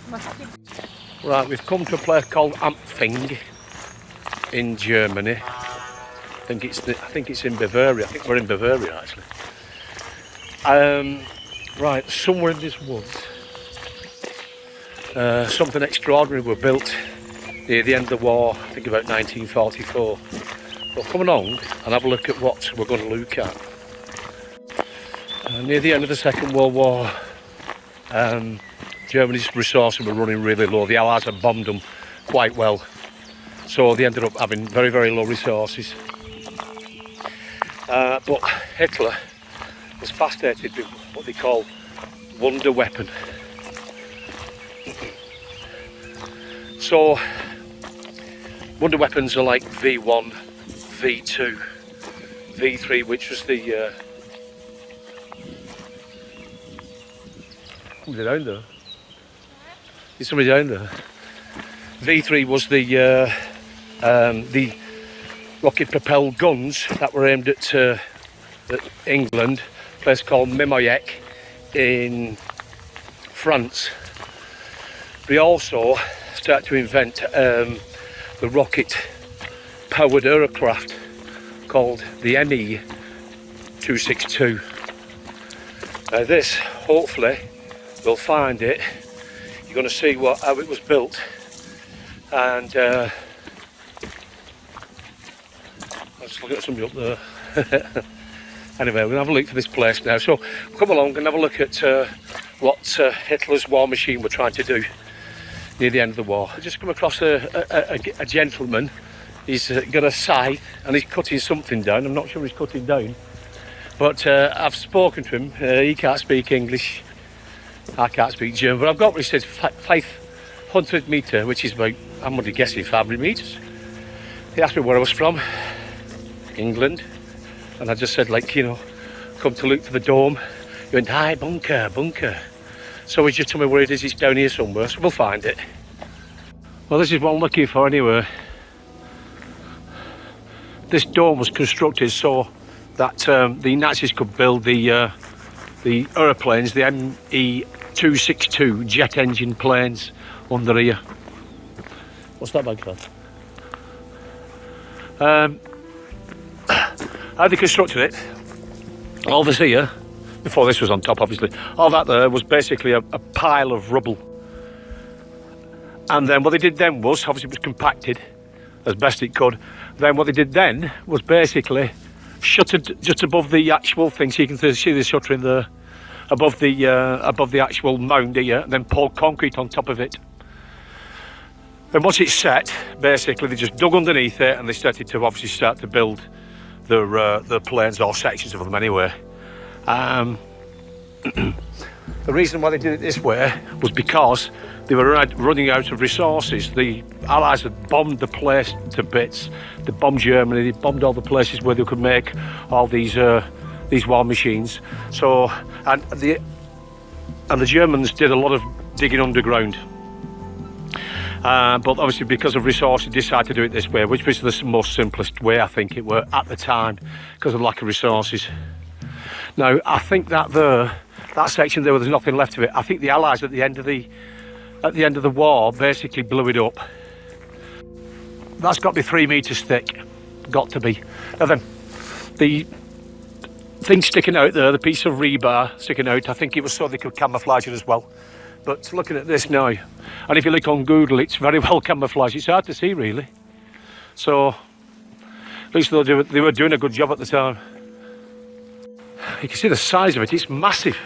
Right, we've come to a place called Ampfing in Germany. I think it's in Bavaria. I think we're in Bavaria actually. Right, somewhere in this woods, something extraordinary was built near the end of the war. I think about 1944. Well, come along and have a look at what we're going to look at. Near the end of the Second World War, Germany's resources were running really low. The Allies had bombed them quite well, so they ended up having very, very low resources. But Hitler was fascinated with what they call wonder weapon. So wonder weapons are like V1, V2, V3, which was the somebody down there. Is somebody down there? V3 was the rocket-propelled guns that were aimed at England, a place called Mimoyek in France. We also started to invent the rocket-powered aircraft called the Me-262. Now this, hopefully, we'll find it. You're going to see how it was built, and let's look at somebody up there. Anyway, we're going to have a look for this place now. So come along and have a look at what Hitler's war machine were trying to do near the end of the war. I just come across a gentleman. He's got a scythe and he's cutting something down. I'm not sure he's cutting down, but I've spoken to him. He can't speak English. I can't speak German, but I've got what he says, 500 metre, which is about, I'm only guessing, 500 metres. He asked me where I was from, England, and I just said, like, you know, come to look for the dome. He went, hi, bunker, bunker. So he just told me where it is. It's down here somewhere, so we'll find it. Well, this is what I'm looking for anyway. This dome was constructed so that the Nazis could build the aeroplanes, the Me-262 jet engine planes under here. What's that bag for? How they constructed it, all this here, before this was on top obviously, all that there was basically a pile of rubble. And then what they did then was, obviously it was compacted as best it could. Then what they did then was basically shuttered just above the actual thing, so you can see the shuttering there, above the actual mound here, and then poured concrete on top of it. Then once it's set, basically they just dug underneath it and they started to obviously start to build their planes, or sections of them anyway. The reason why they did it this way was because they were running out of resources. The Allies had bombed the place to bits. They bombed Germany, they bombed all the places where they could make all these war machines. So, and the Germans did a lot of digging underground. But obviously because of resources, they decided to do it this way, which was the most simplest way, I think it were, at the time, because of lack of resources. Now, I think that section there, there's nothing left of it. I think the Allies at the end of the war basically blew it up. That's got to be 3 metres thick, got to be. Now then, the thing sticking out there, the piece of rebar sticking out, I think it was so they could camouflage it as well. But looking at this now, and if you look on Google, it's very well camouflaged. It's hard to see really. So at least they were doing a good job at the time. You can see the size of it, it's massive.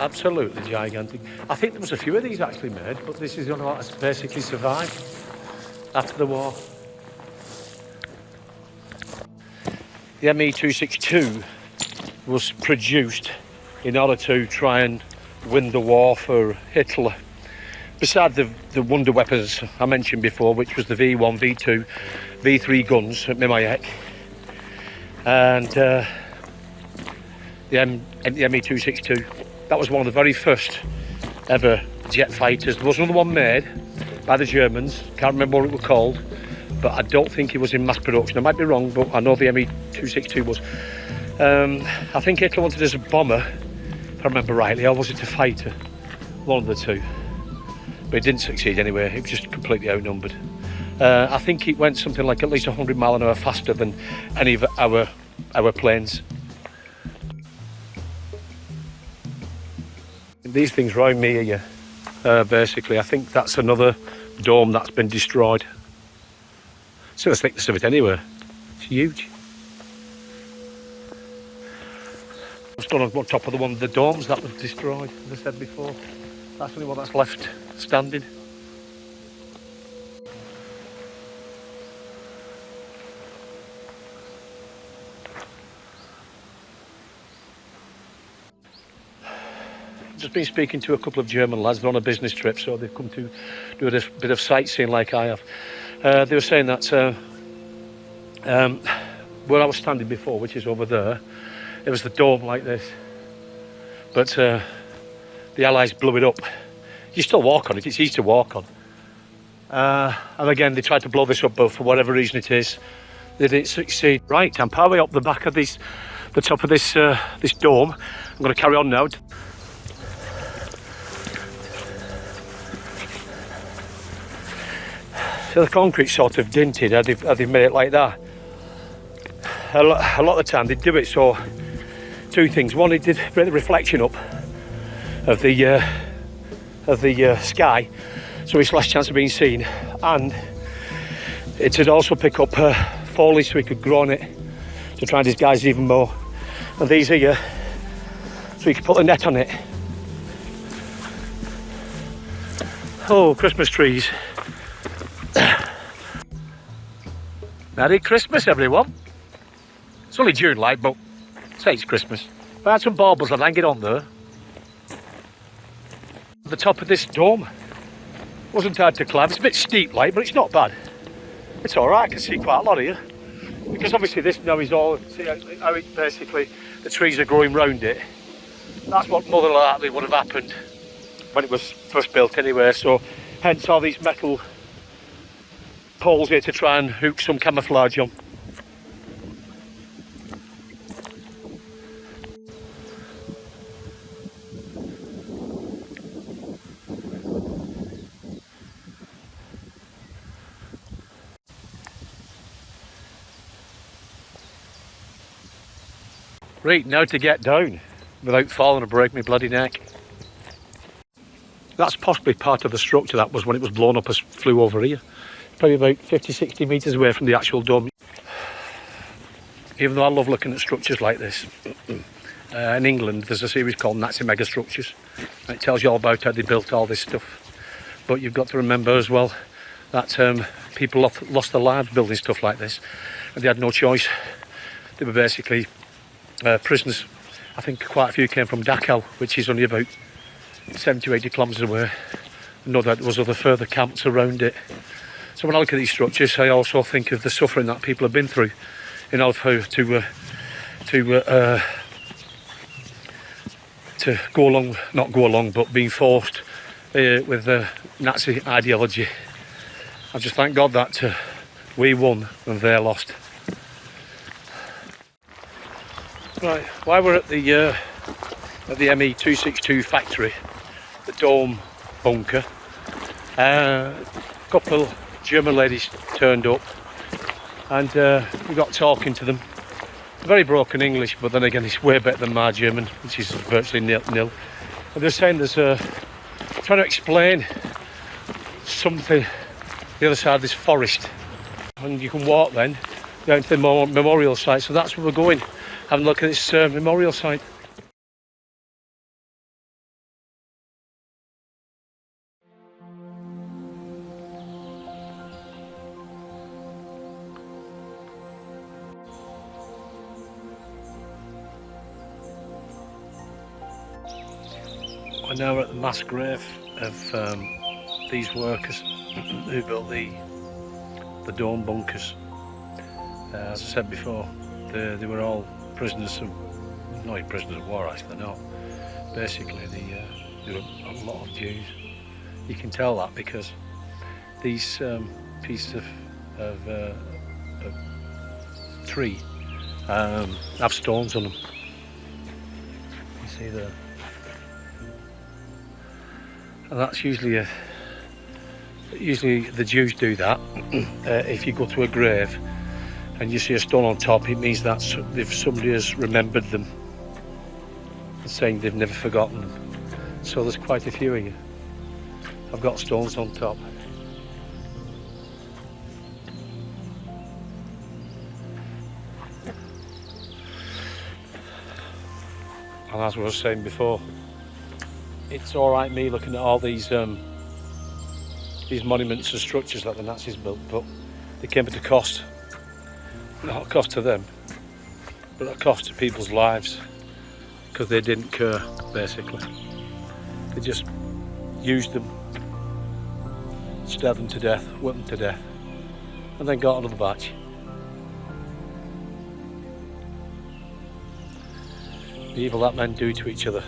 Absolutely gigantic. I think there was a few of these actually made, but this is the only one that's basically survived after the war. The Me-262 was produced in order to try and win the war for Hitler. Beside the wonder weapons I mentioned before, which was the V1, V2, V3 guns at Mimoyek, and the Me-262. That was one of the very first ever jet fighters. There was another one made by the Germans, can't remember what it was called, but I don't think it was in mass production. I might be wrong, but I know the Me-262 was. I think Hitler wanted as a bomber if I remember rightly, or was it a fighter? One of the two. But it didn't succeed anyway, it was just completely outnumbered. I think it went something like at least 100 mile an hour faster than any of our planes. These things round me here, basically, I think that's another dome that's been destroyed. So the thickness of it anyway, it's huge. I've stood on top of one of the domes that was destroyed, as I said before. That's the only one that's left standing. Just been speaking to a couple of German lads. They're on a business trip, so they've come to do a bit of sightseeing like I have. They were saying that where I was standing before, which is over there, it was the dome like this. But the Allies blew it up. You still walk on it, it's easy to walk on. And again, they tried to blow this up, but for whatever reason it is, they didn't succeed. Right, I'm partway up the back of the top of this dome. I'm going to carry on now. So the concrete's sort of dinted, how they've made it like that. A lot of the time they do it so, two things. One, it did bring the reflection up of the sky, so it's less chance of being seen, and it would also pick up foliage so it could grow on it to try and disguise even more. And these here, so you can put a net on it. Oh, Christmas trees. Merry Christmas, everyone. It's only June, like, but say it's Christmas. If I had some baubles, I'd hang it on there. The top of this dome wasn't hard to climb. It's a bit steep, like, but it's not bad. It's all right. I can see quite a lot here, because obviously this now is all. See how it basically the trees are growing round it. That's what more than likely would have happened when it was first built, anyway. So, hence all these metal poles here to try and hook some camouflage on. Right, now to get down without falling and break my bloody neck. That's possibly part of the structure that was when it was blown up as flew over here. Probably about 50-60 metres away from the actual dome. Even though I love looking at structures like this, in England there's a series called Nazi Megastructures, and it tells you all about how they built all this stuff. But you've got to remember as well that people lost their lives building stuff like this, and they had no choice. They were basically prisoners. I think quite a few came from Dachau, which is only about 70-80 kilometres away. I know that there was other further camps around it. So when I look at these structures, I also think of the suffering that people have been through in order to go along, not go along, but being forced with the Nazi ideology. I just thank God that we won and they lost. Right, while we're at the ME 262 factory, the dome bunker, a couple of German ladies turned up, and we got talking to them. Very broken English, but then again it's way better than my German, which is virtually nil. And they're saying there's trying to explain something the other side of this forest, and you can walk then down to the memorial site. So that's where we're going. Have a look at this memorial site. We're now at the mass grave of these workers who built the dome bunkers. As I said before, they were all prisoners of, not prisoners of war actually, they're not. Basically, there were a lot of Jews. You can tell that because these pieces of tree have stones on them. You see there. And that's usually the Jews do that. If you go to a grave and you see a stone on top, it means that if somebody has remembered them, and saying they've never forgotten them. So there's quite a few here. I've got stones on top. And as I was saying before, it's alright me looking at all these monuments and structures that the Nazis built, but they came at a cost. Not a cost to them, but a cost to people's lives, because they didn't care, basically. They just used them, stabbed them to death, whipped them to death, and then got another batch. The evil that men do to each other.